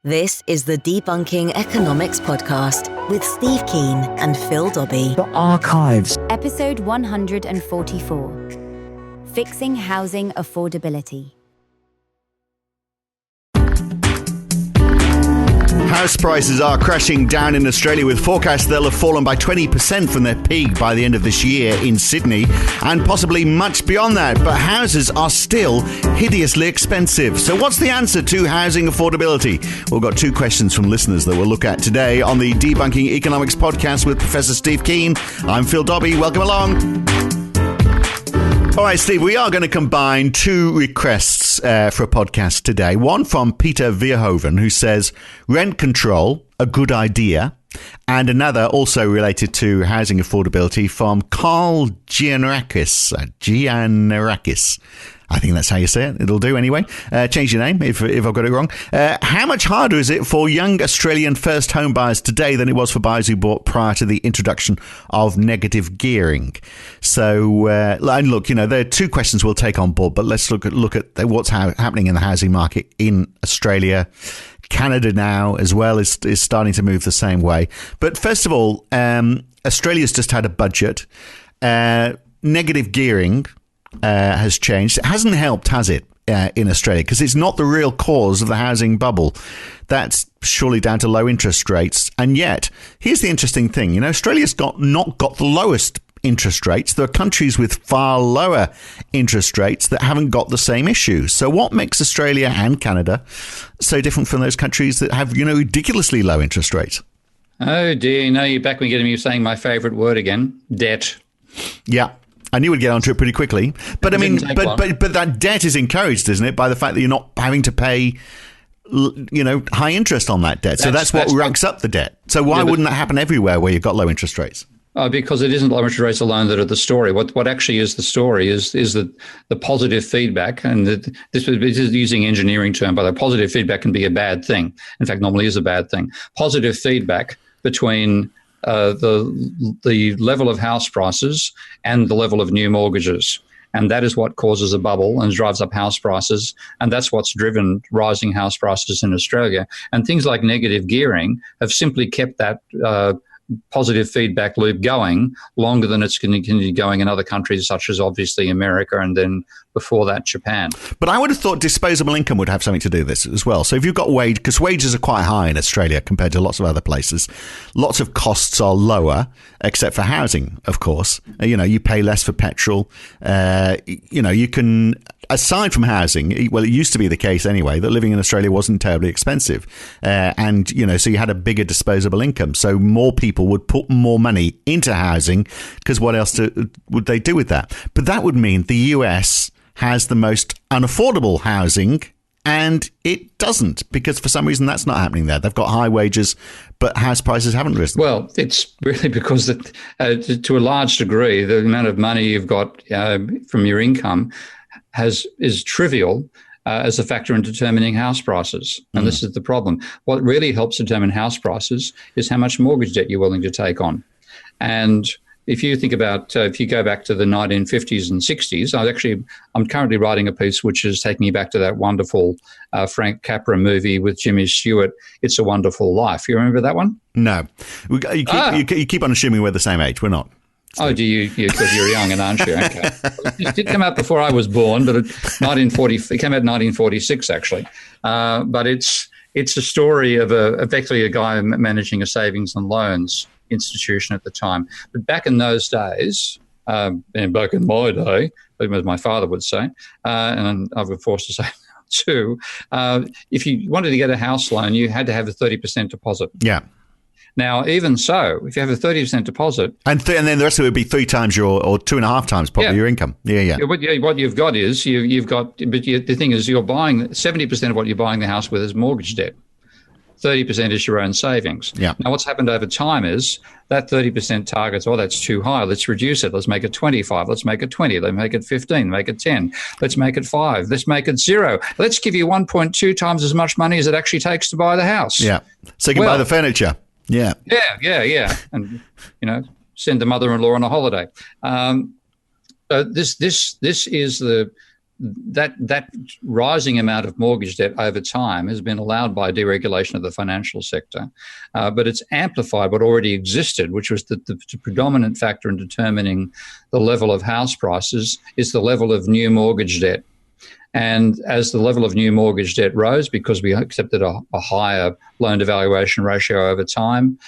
This is the Debunking Economics podcast with Steve Keen and Phil Dobbie. The Archives. Episode 144. Fixing Housing Affordability. House prices are crashing down in Australia, with forecasts they'll have fallen by 20% from their peak by the end of this year in Sydney, and possibly much beyond that. But houses are still hideously expensive. So what's the answer to housing affordability? We've got two questions from listeners that we'll look at today on the Debunking Economics podcast with Professor Steve Keen. I'm Phil Dobbie. Welcome along. All right, Steve, we are going to combine two requests for a podcast today. One from Pieter Verhoeven, who says, rent control, a good idea. And another also related to housing affordability from Carl Gianarakis. I think that's how you say it. It'll do anyway. Change your name if I've got it wrong. How much harder is it for young Australian first home buyers today than it was for buyers who bought prior to the introduction of negative gearing? So, and look, there are two questions we'll take on board, but let's look at what's happening in the housing market in Australia. Canada now as well is starting to move the same way. But first of all, Australia's just had a budget. Negative gearing has changed. It hasn't helped, has it, in Australia? Because it's not the real cause of the housing bubble. That's surely down to low interest rates. And yet, here's the interesting thing. Australia's not got the lowest interest rates. There are countries with far lower interest rates that haven't got the same issues. So what makes Australia and Canada so different from those countries that have, ridiculously low interest rates? Oh dear, no, you're back when you get me saying my favourite word again, debt. Yeah. I knew we'd get onto it pretty quickly, but but that debt is encouraged, isn't it, by the fact that you're not having to pay, high interest on that debt. So that's what ranks up the debt. So why wouldn't that happen everywhere where you've got low interest rates? Because it isn't low interest rates alone that are the story. What actually is the story is the positive feedback, and this is using engineering term, but positive feedback can be a bad thing. In fact, normally is a bad thing. Positive feedback between the level of house prices and the level of new mortgages. And that is what causes a bubble and drives up house prices. And that's what's driven rising house prices in Australia. And things like negative gearing have simply kept that positive feedback loop going longer than it's continued going in other countries, such as obviously America and then before that Japan. But I would have thought disposable income would have something to do with this as well. So if you've got because wages are quite high in Australia compared to lots of other places, lots of costs are lower, except for housing, of course. You pay less for petrol. You can, aside from housing, well, it used to be the case anyway, that living in Australia wasn't terribly expensive. So you had a bigger disposable income. So more people would put more money into housing, because what else would they do with that? But that would mean the US has the most unaffordable housing, and it doesn't, because for some reason that's not happening there. They've got high wages, but house prices haven't risen. Well, it's really because to a large degree, the amount of money you've got from your income is trivial as a factor in determining house prices. And this is the problem. What really helps determine house prices is how much mortgage debt you're willing to take on. And if you think about, if you go back to the 1950s and 60s, I'm currently writing a piece which is taking me back to that wonderful Frank Capra movie with Jimmy Stewart, It's a Wonderful Life. You remember that one? No. You keep on assuming we're the same age. We're not. Oh, do you? Because you're young, aren't you? Okay. It did come out before I was born, but it came out in 1946, actually. But it's a story of effectively a guy managing a savings and loans institution at the time. But back in those days, and back in my day, as my father would say, and I was forced to say too, if you wanted to get a house loan, you had to have a 30% deposit. Yeah. Now, even so, if you have a 30% deposit, and then the rest of it would be 3 times or 2.5 times probably your income. Yeah. What you've got is the thing is, you're buying 70% of what you're buying the house with is mortgage debt. 30% is your own savings. Yeah. Now, what's happened over time is that 30% targets, that's too high. Let's reduce it. Let's make it 25. Let's make it 20. Let's make it 15. Make it 10. Let's make it 5. Let's make it 0. Let's give you 1.2 times as much money as it actually takes to buy the house. Yeah. So you can buy the furniture. Yeah. Yeah. And, send the mother-in-law on a holiday. This is the that rising amount of mortgage debt over time has been allowed by deregulation of the financial sector, but it's amplified what already existed, which was that the predominant factor in determining the level of house prices is the level of new mortgage debt. And as the level of new mortgage debt rose, because we accepted a higher loan-to-valuation ratio over time,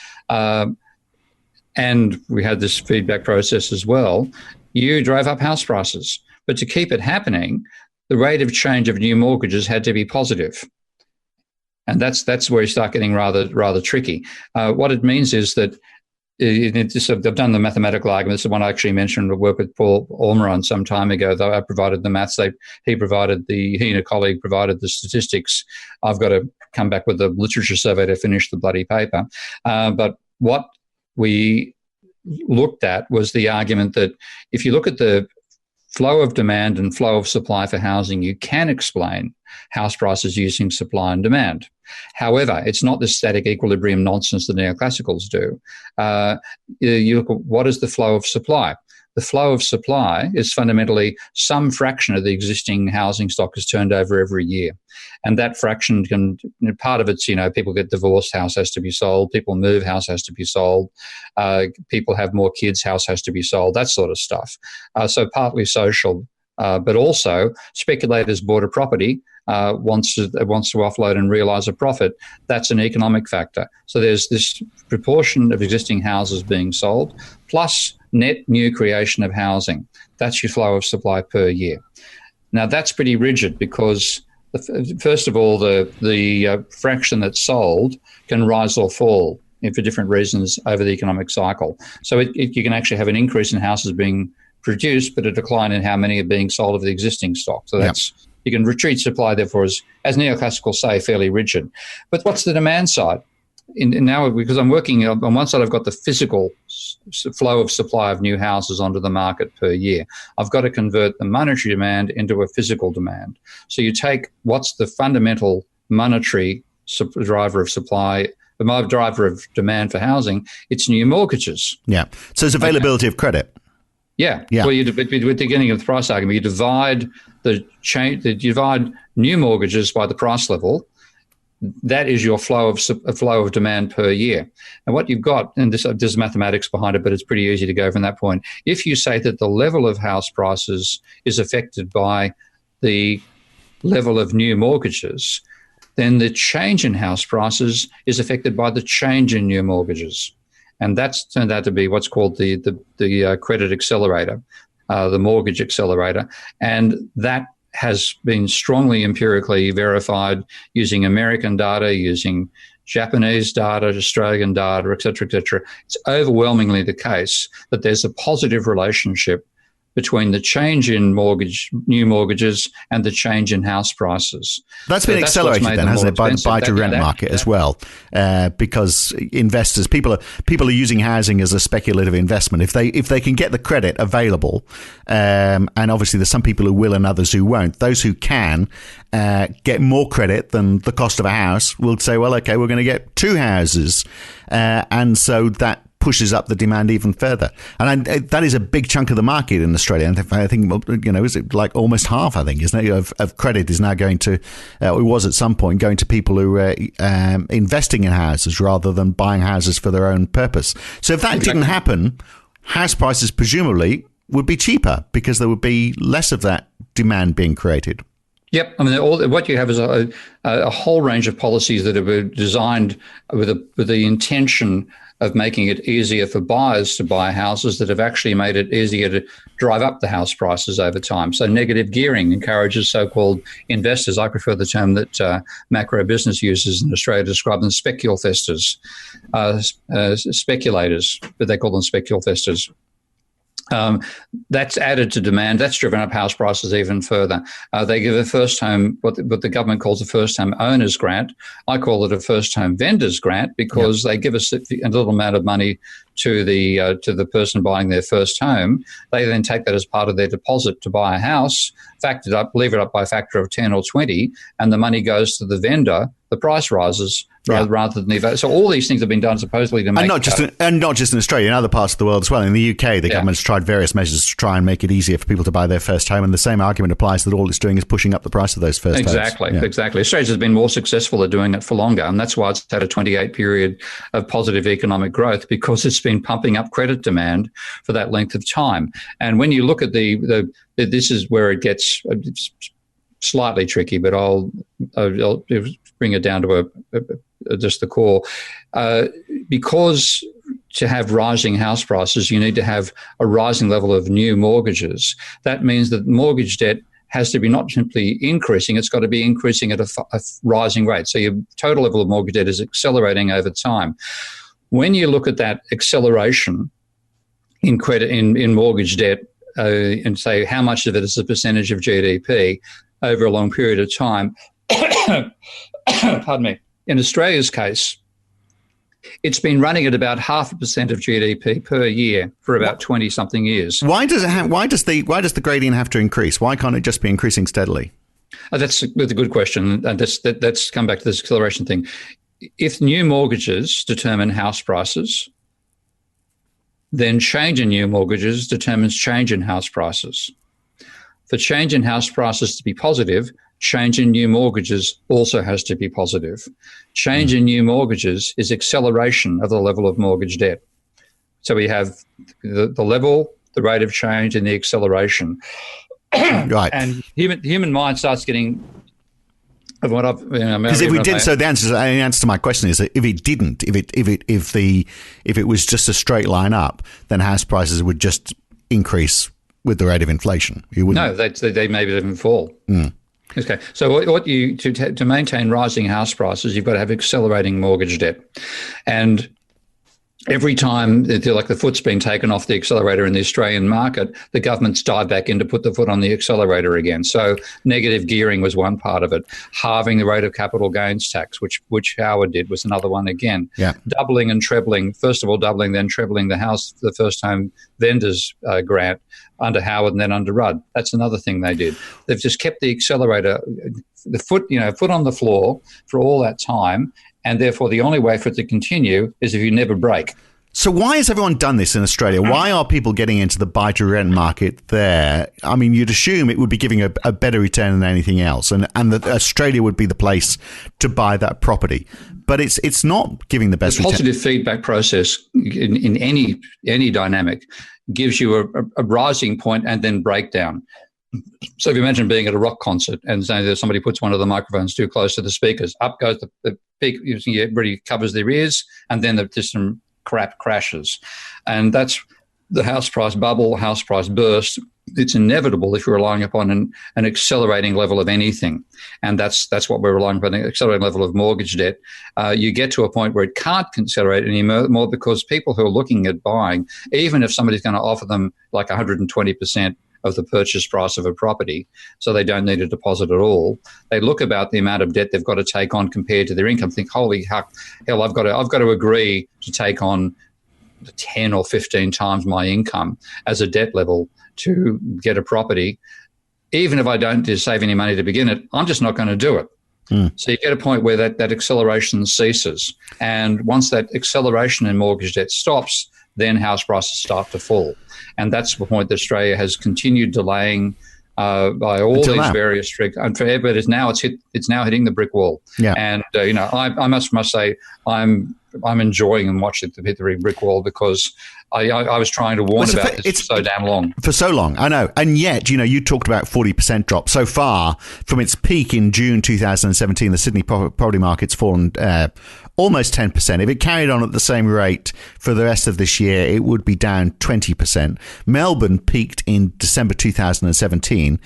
and we had this feedback process as well, you drove up house prices. But to keep it happening, the rate of change of new mortgages had to be positive. And that's where you start getting rather tricky. What it means is that I've done the mathematical arguments. The one I actually mentioned, I worked with Paul Ormeron some time ago, though I provided the maths. He and a colleague provided the statistics. I've got to come back with the literature survey to finish the bloody paper. But what we looked at was the argument that if you look at the flow of demand and flow of supply for housing, you can explain house prices using supply and demand. However, it's not the static equilibrium nonsense that neoclassicals do. You look at what is the flow of supply. The flow of supply is fundamentally some fraction of the existing housing stock is turned over every year. And that fraction can, part of it's, people get divorced, house has to be sold. People move, house has to be sold. People have more kids, house has to be sold, that sort of stuff. So partly social, but also speculators bought a property, wants to offload and realise a profit. That's an economic factor. So there's this proportion of existing houses being sold, plus net new creation of housing. That's your flow of supply per year. Now, that's pretty rigid because, first of all, the fraction that's sold can rise or fall for different reasons over the economic cycle. So you can actually have an increase in houses being produced, but a decline in how many are being sold of the existing stock. So that's you can retreat supply, therefore, as neoclassicals say, fairly rigid. But what's the demand side? Now, because I'm working on one side, I've got the physical flow of supply of new houses onto the market per year. I've got to convert the monetary demand into a physical demand. So you take what's the fundamental monetary driver of supply, the driver of demand for housing, it's new mortgages. Yeah. So it's availability of credit. Yeah. Well, with the beginning of the price argument, you divide new mortgages by the price level. That is your flow of demand per year. And what you've got, and there's mathematics behind it, but it's pretty easy to go from that point. If you say that the level of house prices is affected by the level of new mortgages, then the change in house prices is affected by the change in new mortgages. And that's turned out to be what's called the credit accelerator, the mortgage accelerator. And that has been strongly empirically verified using American data, using Japanese data, Australian data, et cetera, et cetera. It's overwhelmingly the case that there's a positive relationship between the change in new mortgages and the change in house prices. That's been accelerated then, hasn't it, by the buy-to-rent market as well? Because investors, people are using housing as a speculative investment. If they can get the credit available, and obviously there's some people who will and others who won't. Those who can get more credit than the cost of a house will say, well, okay, we're going to get two houses, and so that pushes up the demand even further. And that is a big chunk of the market in Australia. And I think, is it like almost half, I think, isn't it, of credit is now going to, it was at some point, going to people who are investing in houses rather than buying houses for their own purpose. So if that didn't happen, house prices presumably would be cheaper because there would be less of that demand being created. Yep. I mean, what you have is a whole range of policies that are designed with the intention of making it easier for buyers to buy houses that have actually made it easier to drive up the house prices over time. So negative gearing encourages so-called investors. I prefer the term that macro business uses in Australia to describe them speculators, but they call them speculators. That's added to demand. That's driven up house prices even further. They give a first home, what the government calls a first home owner's grant. I call it a first home vendor's grant because they give us a little amount of money to the person buying their first home. They then take that as part of their deposit to buy a house, factor it up, leave it up by a factor of 10 or 20, and the money goes to the vendor the price rises rather than the. So all these things have been done supposedly to make and not just in Australia, in other parts of the world as well. In the UK, the government's tried various measures to try and make it easier for people to buy their first home, and the same argument applies that all it's doing is pushing up the price of those first homes. Exactly. Australia has been more successful at doing it for longer, and that's why it's had a 28 period of positive economic growth, because it's been pumping up credit demand for that length of time. And when you look at this is where it gets slightly tricky, but I'll bring it down to just the core. Because to have rising house prices, you need to have a rising level of new mortgages. That means that mortgage debt has to be not simply increasing, it's got to be increasing at a rising rate. So your total level of mortgage debt is accelerating over time. When you look at that acceleration in credit in mortgage debt and say how much of it is a percentage of GDP over a long period of time, pardon me, in Australia's case, it's been running at about 0.5% of GDP per year for about 20-something years. Why does the gradient have to increase? Why can't it just be increasing steadily? That's a good question, and that's come back to this acceleration thing. If new mortgages determine house prices, then change in new mortgages determines change in house prices. For change in house prices to be positive, change in new mortgages also has to be positive. Change in new mortgages is acceleration of the level of mortgage debt. So we have the level, the rate of change, and the acceleration. Right. And human mind starts getting. Because if we did, so the answer to my question is that if it didn't, if it was just a straight line up, then house prices would just increase with the rate of inflation. No, they maybe even fall. Okay, so to maintain rising house prices, you've got to have accelerating mortgage debt, and every time like the foot's been taken off the accelerator in the Australian market, the government's dived back in to put the foot on the accelerator again. So negative gearing was one part of it. Halving the rate of capital gains tax, which Howard did, was another one again. Yeah. Doubling and trebling, first of all doubling, then trebling the first home vendors grant under Howard and then under Rudd. That's another thing they did. They've just kept the accelerator, the foot on the floor for all that time. And therefore, the only way for it to continue is if you never break. So why has everyone done this in Australia? Why are people getting into the buy-to-rent market there? I mean, you'd assume it would be giving a better return than anything else, and that Australia would be the place to buy that property. But it's not giving the best return. The positive feedback process in any dynamic gives you a rising point and then breakdown. So if you imagine being at a rock concert and saying that somebody puts one of the microphones too close to the speakers, up goes the peak, everybody covers their ears, and then the system crashes. And that's the house price bubble, house price burst. It's inevitable if you're relying upon an accelerating level of anything. And that's what we're relying upon, an accelerating level of mortgage debt. You get to a point where it can't accelerate anymore because people who are looking at buying, even if somebody's going to offer them like 120% of the purchase price of a property, so they don't need a deposit at all, they look about the amount of debt they've got to take on compared to their income, think, holy hell, I've got to agree to take on 10 or 15 times my income as a debt level to get a property. Even if I don't save any money to begin it, I'm just not going to do it. So you get a point where that acceleration ceases. And once that acceleration in mortgage debt stops, then house prices start to fall. And that's the point that Australia has continued delaying by all until these now. Various tricks. And forever, but it's now hitting the brick wall. Yeah. And I must say I'm enjoying and watching it hit the brick wall, because I was trying to warn about this for so damn long. For so long, I know. And yet, you talked about 40% drop. So far, from its peak in June 2017, the Sydney property market's fallen almost 10%. If it carried on at the same rate for the rest of this year, it would be down 20%. Melbourne peaked in December 2017.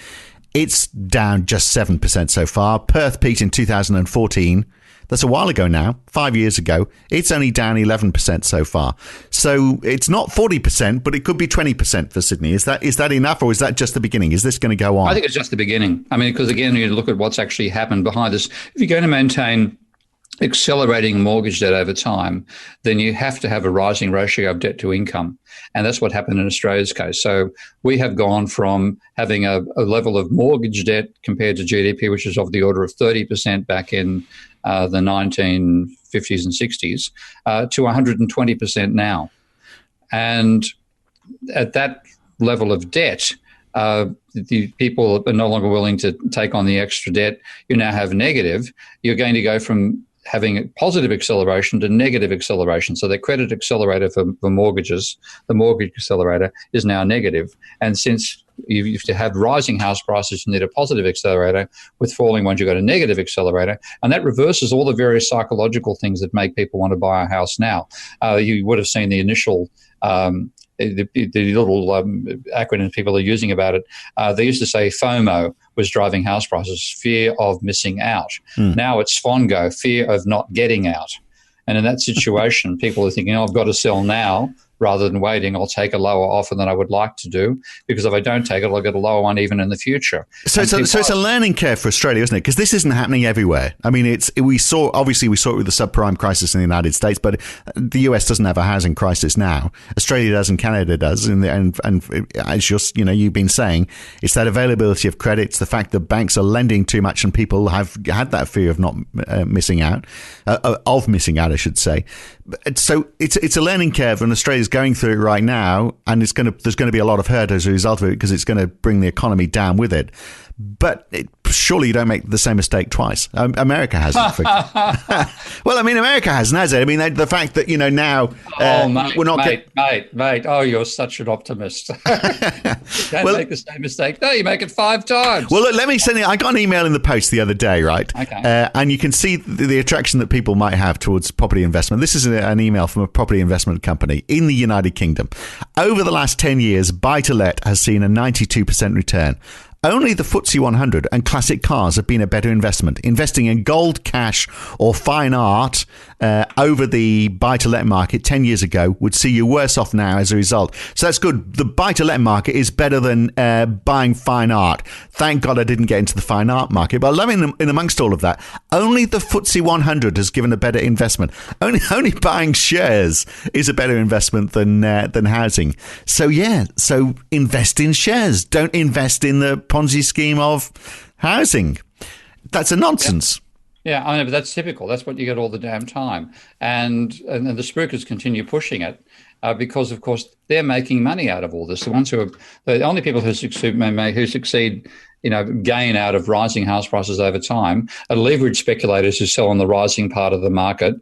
It's down just 7% so far. Perth peaked in 2014. That's a while ago now, 5 years ago. It's only down 11% so far. So it's not 40%, but it could be 20% for Sydney. Is that enough, or is that just the beginning? Is this going to go on? I think it's just the beginning. I mean, because again, you look at what's actually happened behind this. If you're going to maintain accelerating mortgage debt over time, then you have to have a rising ratio of debt to income. And that's what happened in Australia's case. So we have gone from having a level of mortgage debt compared to GDP, which is of the order of 30% back in the 1950s and 60s, to 120% now. And at that level of debt, the people are no longer willing to take on the extra debt. You now have negative. You're going to go from having a positive acceleration to negative acceleration. So the credit accelerator for mortgages, the mortgage accelerator, is now negative. And since you have to have rising house prices, you need a positive accelerator. With falling ones, you've got a negative accelerator. And that reverses all the various psychological things that make people want to buy a house now. You would have seen the initial the little acronyms people are using about it. They used to say FOMO was driving house prices, fear of missing out. Now it's FONGO, fear of not getting out. And in that situation, people are thinking, I've got to sell now rather than waiting. I'll take a lower offer than I would like to do, because if I don't take it, I'll get a lower one even in the future. So it's a learning curve for Australia, isn't it? Because this isn't happening everywhere. I mean, we saw it with the subprime crisis in the United States, but the US doesn't have a housing crisis now. Australia does, and Canada does. And as you've been saying, it's that availability of credit. It's the fact that banks are lending too much, and people have had that fear of not missing out, I should say. So it's a learning curve, and Australia's going through it right now, and there's going to be a lot of hurt as a result of it, because it's going to bring the economy down with it. But surely you don't make the same mistake twice. America hasn't. Well, I mean, America hasn't, has it? I mean, the fact that, now we're not... Mate, oh, you're such an optimist. Don't make the same mistake. No, you make it 5 times. Well, look, let me send you... I got an email in the post the other day, right? Okay. And you can see the attraction that people might have towards property investment. This is an email from a property investment company in the United Kingdom. Over the last 10 years, buy-to-let has seen a 92% return. Only the FTSE 100 and classic cars have been a better investment. Investing in gold, cash or fine art over the buy-to-let market 10 years ago would see you worse off now as a result. So that's good. The buy-to-let market is better than buying fine art. Thank God I didn't get into the fine art market. But loving in amongst all of that, only the FTSE 100 has given a better investment. Only buying shares is a better investment than housing. So invest in shares. Don't invest in the Ponzi scheme of housing. That's a nonsense. Yeah, I know, but that's typical. That's what you get all the damn time. And the spookers continue pushing it because, of course, they're making money out of all this. The ones who are the only people who succeed, gain out of rising house prices over time are leverage speculators who sell on the rising part of the market,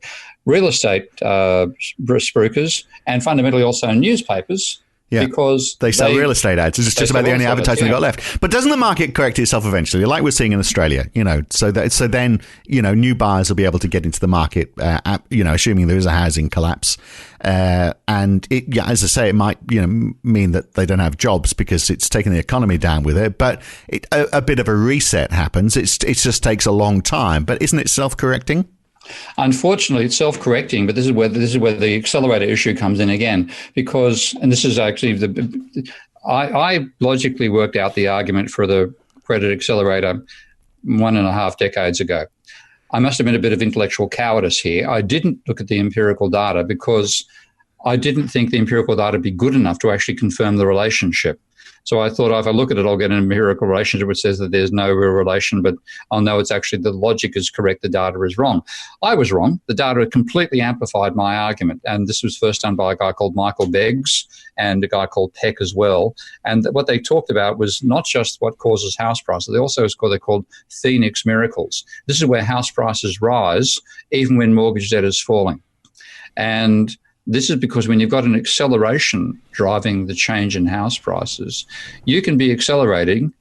real estate spookers, and fundamentally also newspapers. Yeah, because they sell real estate ads. It's just about the only advertising they've got left. But doesn't the market correct itself eventually, like we're seeing in Australia? So then new buyers will be able to get into the market. Assuming there is a housing collapse, and as I say, it might mean that they don't have jobs because it's taken the economy down with it. But a bit of a reset happens. It just takes a long time. But isn't it self-correcting? Unfortunately, it's self-correcting, but this is where the accelerator issue comes in again, because, and this is actually I logically worked out the argument for the credit accelerator 1.5 decades ago. I must have been a bit of intellectual cowardice here. I didn't look at the empirical data because I didn't think the empirical data would be good enough to actually confirm the relationship. So I thought if I look at it, I'll get an empirical relationship which says that there's no real relation, but I'll know it's actually the logic is correct, the data is wrong. I was wrong. The data completely amplified my argument. And this was first done by a guy called Michael Beggs and a guy called Peck as well. And what they talked about was not just what causes house prices. They also they're called Phoenix miracles. This is where house prices rise even when mortgage debt is falling. And this is because when you've got an acceleration driving the change in house prices, you can be accelerating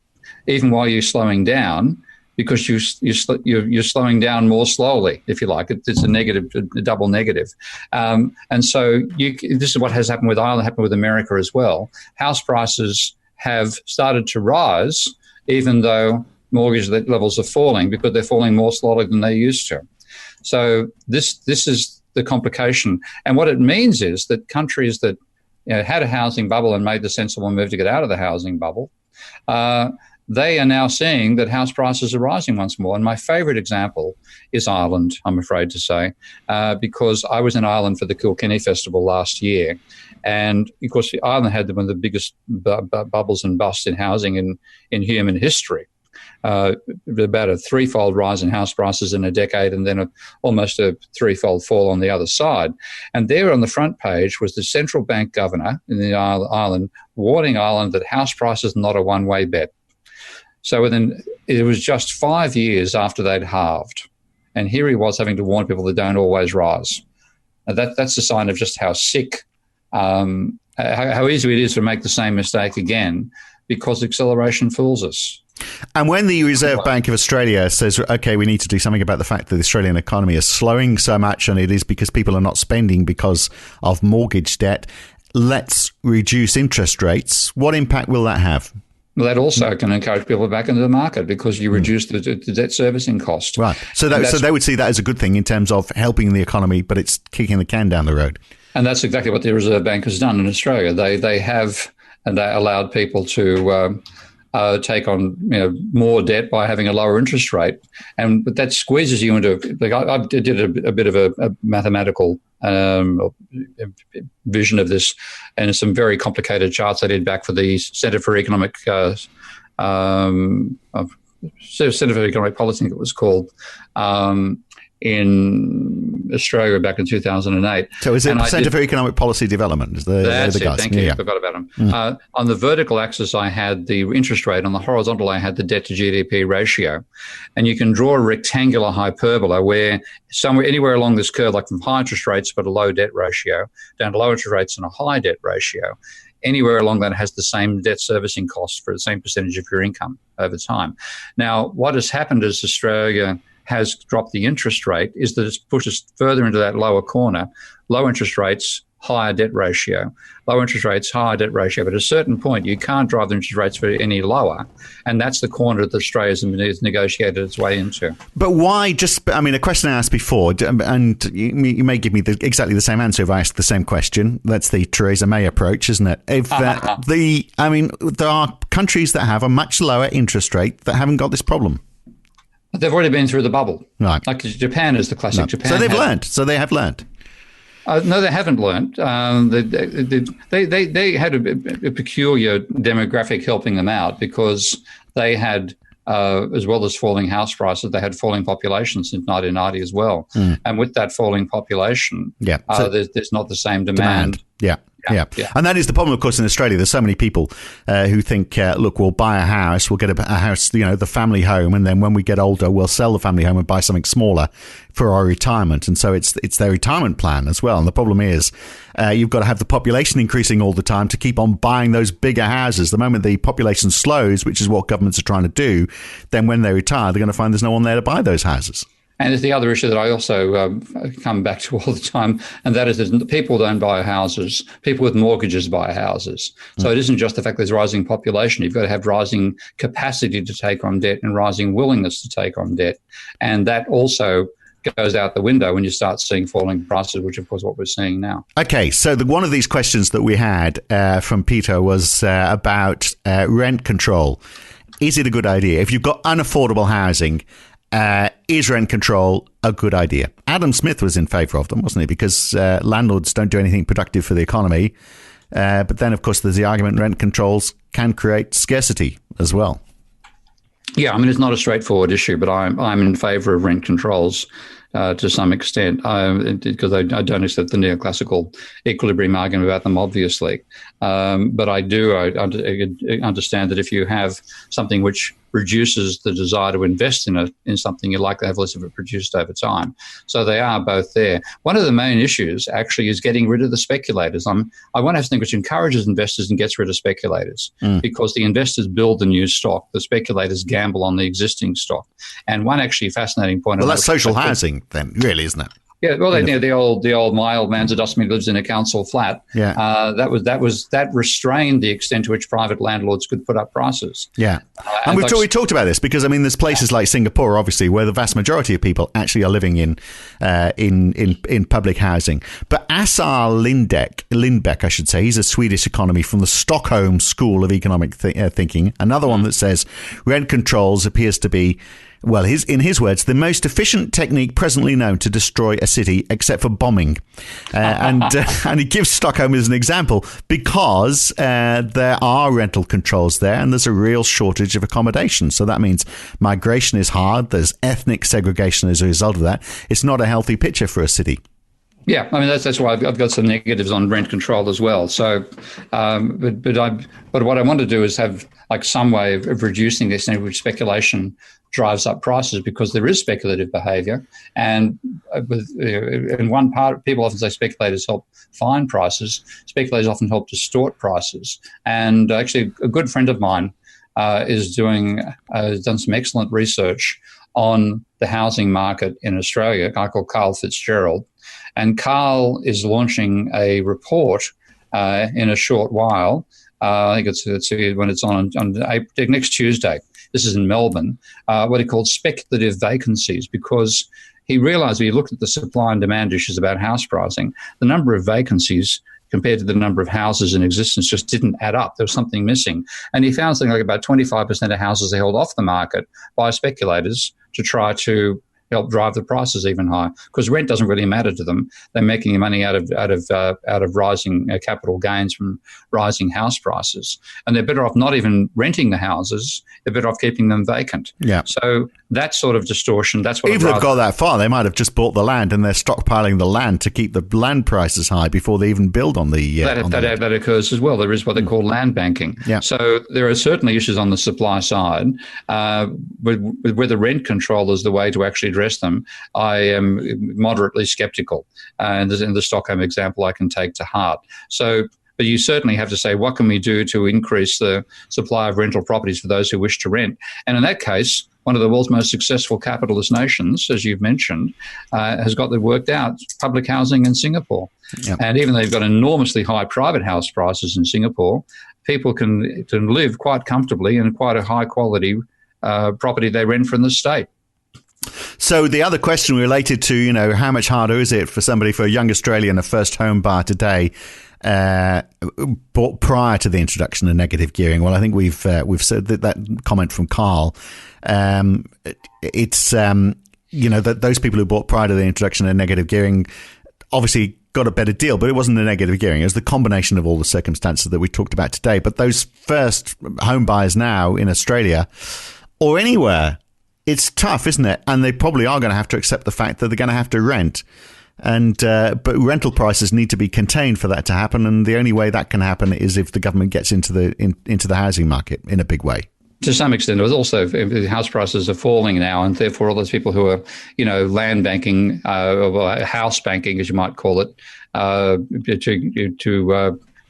even while you're slowing down because you're slowing down more slowly, if you like. It's a double negative. And so this is what has happened with Ireland, happened with America as well. House prices have started to rise even though mortgage levels are falling because they're falling more slowly than they used to. So this is the complication. And what it means is that countries that had a housing bubble and made the sensible move to get out of the housing bubble, they are now seeing that house prices are rising once more. And my favourite example is Ireland, I'm afraid to say, because I was in Ireland for the Kilkenny Festival last year. And, of course, Ireland had one of the biggest bubbles and busts in housing in human history. about a threefold rise in house prices in a decade, and then almost a threefold fall on the other side. And there on the front page was the central bank governor in the island warning Ireland that house prices are not a one-way bet. So it was just 5 years after they'd halved. And here he was having to warn people that don't always rise. That's a sign of just how sick, how easy it is to make the same mistake again, because acceleration fools us. And when the Reserve Bank of Australia says, OK, we need to do something about the fact that the Australian economy is slowing so much, and it is because people are not spending because of mortgage debt, let's reduce interest rates. What impact will that have? Well, that also can encourage people back into the market because you reduce the debt servicing cost. Right. So they would see that as a good thing in terms of helping the economy, but it's kicking the can down the road. And that's exactly what the Reserve Bank has done in Australia. They have, and they allowed people to take on more debt by having a lower interest rate, but that squeezes you into. Like I did a bit of a mathematical vision of this, and some very complicated charts I did back for the Centre for Economic Policy, I think it was called, in Australia back in 2008. So is it the Centre for Economic Policy Development? That's the guys? It, thank you. Yeah. I forgot about them. On the vertical axis, I had the interest rate. On the horizontal, I had the debt to GDP ratio. And you can draw a rectangular hyperbola where anywhere along this curve, like from high interest rates but a low debt ratio, down to low interest rates and a high debt ratio, anywhere along that has the same debt servicing cost for the same percentage of your income over time. Now, what has happened is Australia has dropped the interest rate is that it's pushed us further into that lower corner. Low interest rates, higher debt ratio. Low interest rates, higher debt ratio. But at a certain point, you can't drive the interest rates for any lower. And that's the corner that Australia has negotiated its way into. But why a question I asked before, and you may give me exactly the same answer if I ask the same question. That's the Theresa May approach, isn't it? There are countries that have a much lower interest rate that haven't got this problem. They've already been through the bubble. Right. Like Japan is the classic. No. Japan. So they've learned. So they have learned. No, they haven't learned. They had a peculiar demographic helping them out because they had, as well as falling house prices, they had falling population since 1990 as well. And with that falling population, there's not the same demand. Yeah. And that is the problem, of course, in Australia. There's so many people who think, look, we'll buy a house, we'll get a house, the family home, and then when we get older, we'll sell the family home and buy something smaller for our retirement. And so it's their retirement plan as well. And the problem is you've got to have the population increasing all the time to keep on buying those bigger houses. The moment the population slows, which is what governments are trying to do, then when they retire, they're going to find there's no one there to buy those houses. And there's the other issue that I also come back to all the time, and that is that people don't buy houses. People with mortgages buy houses. So it isn't just the fact there's rising population. You've got to have rising capacity to take on debt and rising willingness to take on debt. And that also goes out the window when you start seeing falling prices, which, of course, what we're seeing now. Okay, so one of these questions that we had from Peter was about rent control. Is it a good idea? If you've got unaffordable housing, is rent control a good idea? Adam Smith was in favour of them, wasn't he? Because landlords don't do anything productive for the economy. But then, of course, there's the argument rent controls can create scarcity as well. Yeah, it's not a straightforward issue, but I'm in favour of rent controls to some extent because I don't accept the neoclassical equilibrium argument about them, obviously. But I understand that if you have something which reduces the desire to invest in something, you'd like to have less of it produced over time. So they are both there. One of the main issues actually is getting rid of the speculators. I want to have something which encourages investors and gets rid of speculators because the investors build the new stock. The speculators gamble on the existing stock. And one actually fascinating point. Well, that's social housing then, really, isn't it? Yeah, well, the old my old man's a dustman lives in a council flat. Yeah, that restrained the extent to which private landlords could put up prices. Yeah, and we talked about this because there's places like Singapore, obviously, where the vast majority of people actually are living in public housing. But Assar Lindbeck, I should say, he's a Swedish economy from the Stockholm School of Economic Thinking. Another one that says rent controls appears to be Well, in his words, the most efficient technique presently known to destroy a city, except for bombing. And he gives Stockholm as an example because there are rental controls there and there's a real shortage of accommodation. So that means migration is hard. There's ethnic segregation as a result of that. It's not a healthy picture for a city. Yeah, I mean that's why I've got some negatives on rent control as well. So, but what I want to do is have like some way of reducing this, in which speculation drives up prices, because there is speculative behaviour, and in one part, people often say speculators help find prices. Speculators often help distort prices, and actually, a good friend of mine has done some excellent research on the housing market in Australia, a guy called Carl Fitzgerald. And Carl is launching a report in a short while. I think it's when it's on next Tuesday. This is in Melbourne. What he called speculative vacancies, because he realised when he looked at the supply and demand issues about house pricing, the number of vacancies compared to the number of houses in existence just didn't add up. There was something missing. And he found something like about 25% of houses are held off the market by speculators to try to help drive the prices even higher, because rent doesn't really matter to them. They're making money out of rising capital gains from rising house prices, and they're better off not even renting the houses. They're better off keeping them vacant. Yeah. So that sort of distortion. That's what. If they've got that far, they might have just bought the land and they're stockpiling the land to keep the land prices high before they even build on the. That occurs as well. There is what they call land banking. Yeah. So there are certainly issues on the supply side, but whether rent control is the way to actually address them, I am moderately sceptical. And in the Stockholm example, I can take to heart. So, but you certainly have to say, what can we do to increase the supply of rental properties for those who wish to rent? And in that case, one of the world's most successful capitalist nations, as you've mentioned, has got that worked out, public housing in Singapore. Yep. And even though they've got enormously high private house prices in Singapore, people can live quite comfortably in quite a high quality property they rent from the state. So the other question related to, how much harder is it for a young Australian, a first home buyer today, bought prior to the introduction of negative gearing? Well, I think we've said that comment from Carl. It's that those people who bought prior to the introduction of negative gearing obviously got a better deal, but it wasn't the negative gearing. It was the combination of all the circumstances that we talked about today. But those first home buyers now in Australia or anywhere, it's tough, isn't it? And they probably are going to have to accept the fact that they're going to have to rent. And but rental prices need to be contained for that to happen. And the only way that can happen is if the government gets into the housing market in a big way. To some extent, there's also house prices are falling now, and therefore all those people who are, land banking, or house banking, as you might call it, to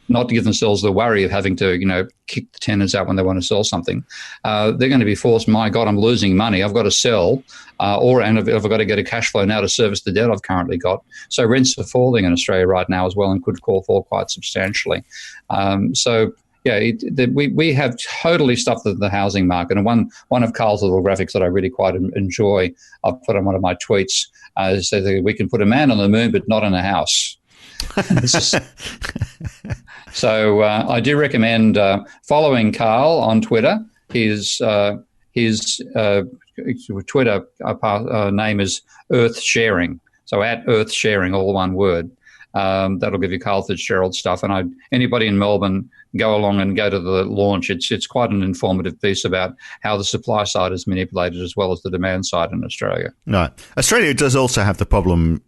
not to give themselves the worry of having to, kick the tenants out when they want to sell something. They're going to be forced, my God, I'm losing money. I've got to sell, and I've got to get a cash flow now to service the debt I've currently got. So rents are falling in Australia right now as well, and could fall quite substantially. We have totally stuffed the housing market. And one of Carl's little graphics that I really quite enjoy, I've put on one of my tweets, says that we can put a man on the moon, but not in a house. So I do recommend following Carl on Twitter. His Twitter name is Earth Sharing. So at Earth Sharing, all one word. That'll give you Carl Fitzgerald stuff. And anybody in Melbourne, go along and go to the launch. It's quite an informative piece about how the supply side is manipulated as well as the demand side in Australia. Right. Australia does also have the problem.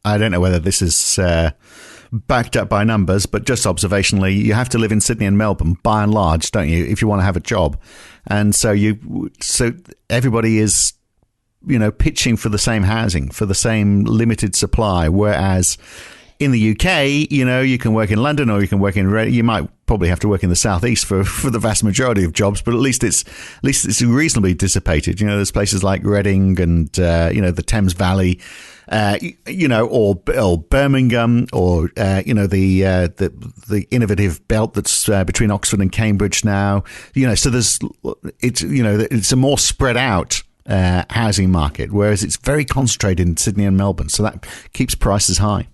I don't know whether this is backed up by numbers, but just observationally, you have to live in Sydney and Melbourne by and large, don't you, if you want to have a job? And so everybody is, pitching for the same housing, for the same limited supply, whereas in the UK, you can work in London or you can work you might probably have to work in the southeast for the vast majority of jobs, but at least it's reasonably dissipated. There's places like Reading and the Thames Valley, or Birmingham, or the innovative belt that's between Oxford and Cambridge now. So it's a more spread out housing market, whereas it's very concentrated in Sydney and Melbourne. So that keeps prices high.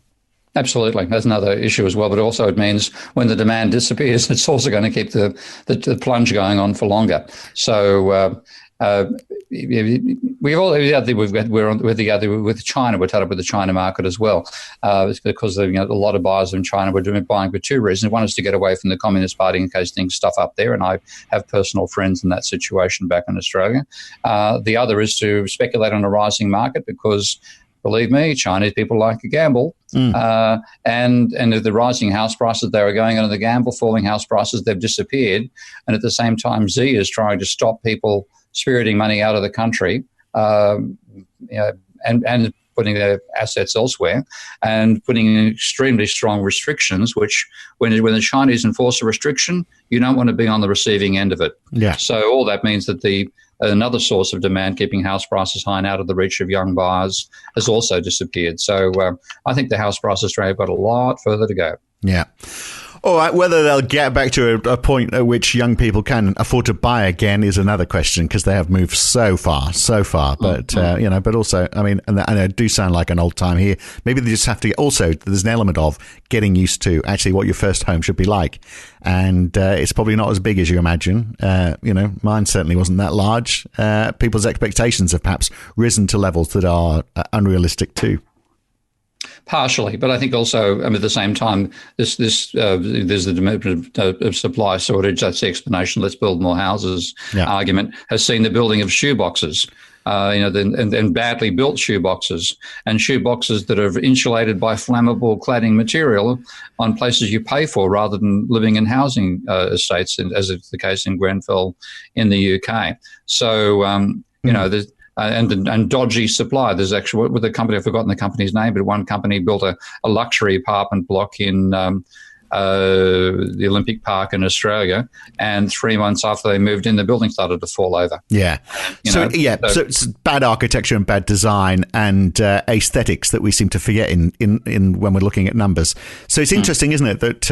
Absolutely. That's another issue as well. But also it means when the demand disappears, it's also going to keep the plunge going on for longer. So with China. We're tied up with the China market as well. It's because a lot of buyers in China were buying for two reasons. One is to get away from the Communist Party in case things stuff up there, and I have personal friends in that situation back in Australia. The other is to speculate on a rising market because, believe me, Chinese people like to gamble. And if the rising house prices, they were going into the gamble, falling house prices, they've disappeared. And at the same time, Xi is trying to stop people spiriting money out of the country and putting their assets elsewhere and putting in extremely strong restrictions, which when the Chinese enforce a restriction, you don't want to be on the receiving end of it. Yeah. So all that means that another source of demand, keeping house prices high and out of the reach of young buyers, has also disappeared. So I think the house price Australia have got a lot further to go. Yeah. All right, whether they'll get back to a point at which young people can afford to buy again is another question, because they have moved so far. But, but also, I mean, and I do sound like an old time here. Maybe they just have to also, there's an element of getting used to actually what your first home should be like. And it's probably not as big as you imagine. Mine certainly wasn't that large. People's expectations have perhaps risen to levels that are unrealistic too. Partially, but I think also at the same time, there's the demand of supply shortage. That's the explanation. Let's build more houses. Argument has seen the building of shoeboxes, and badly built shoeboxes, and shoeboxes that are insulated by flammable cladding material on places you pay for, rather than living in housing estates, as is the case in Grenfell in the UK. So there's. And dodgy supply. There's actually, with a company, I've forgotten the company's name, but one company built a luxury apartment block in the Olympic Park in Australia, and 3 months after they moved in, the building started to fall over. Yeah. So it's bad architecture and bad design and aesthetics that we seem to forget in when we're looking at numbers. So it's interesting, isn't it, that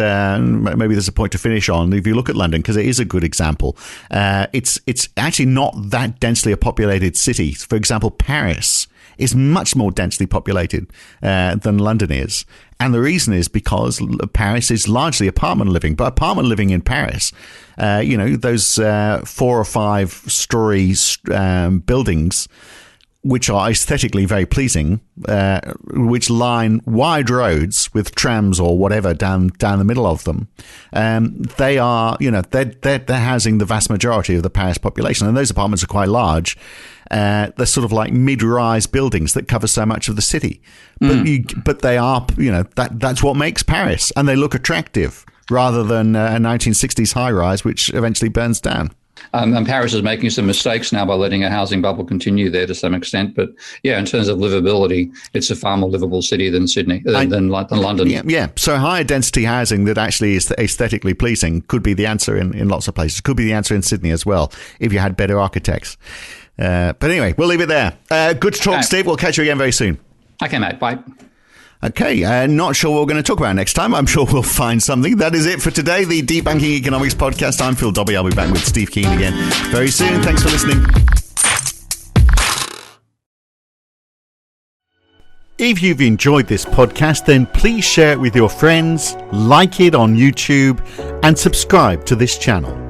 maybe there's a point to finish on. If you look at London, because it is a good example, it's actually not that densely a populated city. For example, Paris is much more densely populated than London is. And the reason is because Paris is largely apartment living. But apartment living in Paris, those 4 or 5 story buildings, which are aesthetically very pleasing, which line wide roads with trams or whatever down the middle of them, they are, they're housing the vast majority of the Paris population. And those apartments are quite large. They're sort of like mid-rise buildings that cover so much of the city, but they are, that's what makes Paris, and they look attractive rather than a 1960s high-rise which eventually burns down. And Paris is making some mistakes now by letting a housing bubble continue there to some extent. But yeah, in terms of livability, it's a far more livable city than Sydney, than London. Yeah. So higher density housing that actually is aesthetically pleasing could be the answer in lots of places. Could be the answer in Sydney as well if you had better architects. But anyway, we'll leave it there. Good to talk, okay. Steve. We'll catch you again very soon. Okay, mate. Bye. Okay, not sure what we're going to talk about next time. I'm sure we'll find something. That is it for today, the Debunking Economics podcast. I'm Phil Dobbie. I'll be back with Steve Keen again very soon. Thanks for listening. If you've enjoyed this podcast, then please share it with your friends, like it on YouTube, and subscribe to this channel.